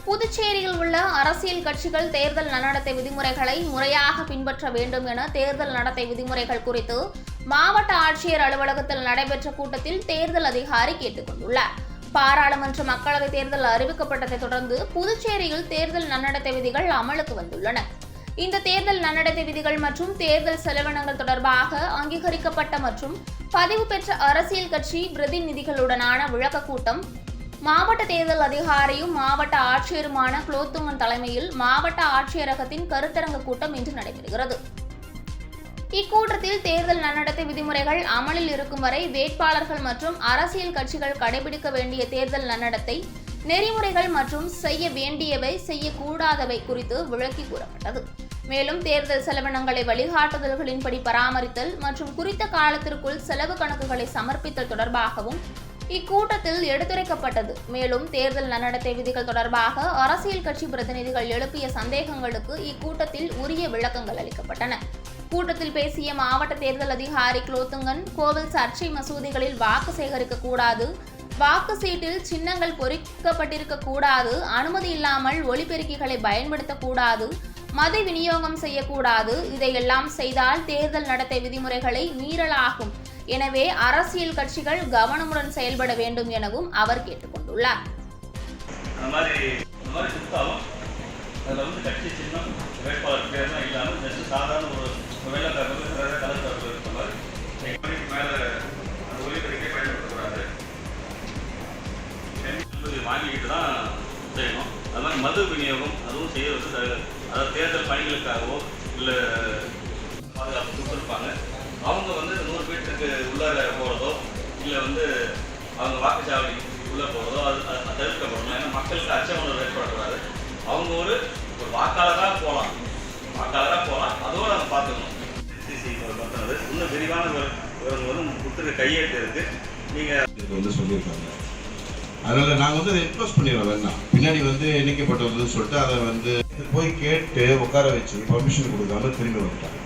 புதுச்சேரியில் உள்ள அரசியல் கட்சிகள் தேர்தல் நன்னடத்தை விதிமுறைகளை முறையாக பின்பற்ற வேண்டும் என தேர்தல் நடத்தை விதிமுறைகள் குறித்து மாவட்ட ஆட்சியர் அலுவலகத்தில் நடைபெற்ற கூட்டத்தில் தேர்தல் அதிகாரி கேட்டுக் கொண்டுள்ளார். பாராளுமன்ற மக்களவைத் தேர்தல் அறிவிக்கப்பட்டதை தொடர்ந்து புதுச்சேரியில் தேர்தல் நன்னடத்தை விதிகள் அமலுக்கு வந்துள்ளன. இந்த தேர்தல் நன்னடத்தை விதிகள் மற்றும் தேர்தல் செலவினங்கள் தொடர்பாக அங்கீகரிக்கப்பட்ட மற்றும் பதிவு பெற்ற அரசியல் கட்சி பிரதிநிதிகளுடனான விளக்க கூட்டம் மாவட்ட தேர்தல் அதிகாரியும் மாவட்ட ஆட்சியருமான குலோத்துங்கன் தலைமையில் மாவட்ட ஆட்சியரகத்தின் கருத்தரங்க கூட்டம் இன்று நடைபெறுகிறது. இக்கூட்டத்தில் தேர்தல் நன்னடத்தை விதிமுறைகள் அமலில் இருக்கும் வரை வேட்பாளர்கள் மற்றும் அரசியல் கட்சிகள் கடைபிடிக்க வேண்டிய தேர்தல் நன்னடத்தை நெறிமுறைகள் மற்றும் செய்ய வேண்டியவை செய்யக்கூடாதவை குறித்து விளக்கி கூறப்பட்டது. மேலும் தேர்தல் செலவினங்களை வழிகாட்டுதல்களின்படி பராமரித்தல் மற்றும் குறித்த காலத்திற்குள் செலவு கணக்குகளை சமர்ப்பித்தல் தொடர்பாகவும் இக்கூட்டத்தில் எடுத்துரைக்கப்பட்டது. மேலும் தேர்தல் நன்னடத்தை விதிகள் தொடர்பாக அரசியல் கட்சி பிரதிநிதிகள் எழுப்பிய சந்தேகங்களுக்கு இக்கூட்டத்தில் உரிய விளக்கங்கள் அளிக்கப்பட்டன. கூட்டத்தில் பேசிய மாவட்ட தேர்தல் அதிகாரி குலோத்துங்கன், கோவில் சர்ச்சை மசூதிகளில் வாக்கு சேகரிக்க கூடாது, வாக்கு சீட்டில் சின்னங்கள் பொறிக்கப்பட்டிருக்க கூடாது, அனுமதி இல்லாமல் ஒலிபெருக்கிகளை பயன்படுத்தக்கூடாது, மது விநியோகம் செய்யக்கூடாது, இதையெல்லாம் செய்தால் தேர்தல் நடத்தை விதிமுறைகளை மீறலாகும். எனவே அரசியல் கட்சிகள் கவனமுடன் செயல்பட வேண்டும் எனவும் அவர் கேட்டுக் கொண்டுள்ளார். வாங்கிக்கிட்டு தான் செய்யணும். அது மாதிரி மது விநியோகம் அதுவும் செய்யறது, அதாவது தேர்தல் பணிகளுக்காகவோ இல்லை பாதுகாப்பு கொடுத்துருப்பாங்க. அவங்க 100 மீட்டருக்கு உள்ளார போகிறதோ இல்லை அவங்க வாக்குச்சாவடி உள்ளே போகிறதோ அது தவிர்க்கப்படணும். ஏன்னா மக்களுக்கு அச்ச உணர்வு ஏற்படக்கூடாது. அவங்க ஒரு வாக்காளராக போகலாம், அதோடு நம்ம பார்த்துக்கணும். சிசி பார்த்துனது இன்னும் விரிவான விவரங்கள் கொடுத்துருக்க கையெழுத்து இருக்குது. நீங்கள் சொல்லியிருக்காங்க. அதனால் நாங்கள் அதை என்க்ளோஸ் பண்ணிடுவோம். வேணாம் பின்னாடி எண்ணிக்கப்பட்டதுன்னு சொல்லிட்டு அதை போய் கேட்டு உட்கார வச்சு பர்மிஷன் கொடுக்காம திரும்பி வந்துட்டாங்க.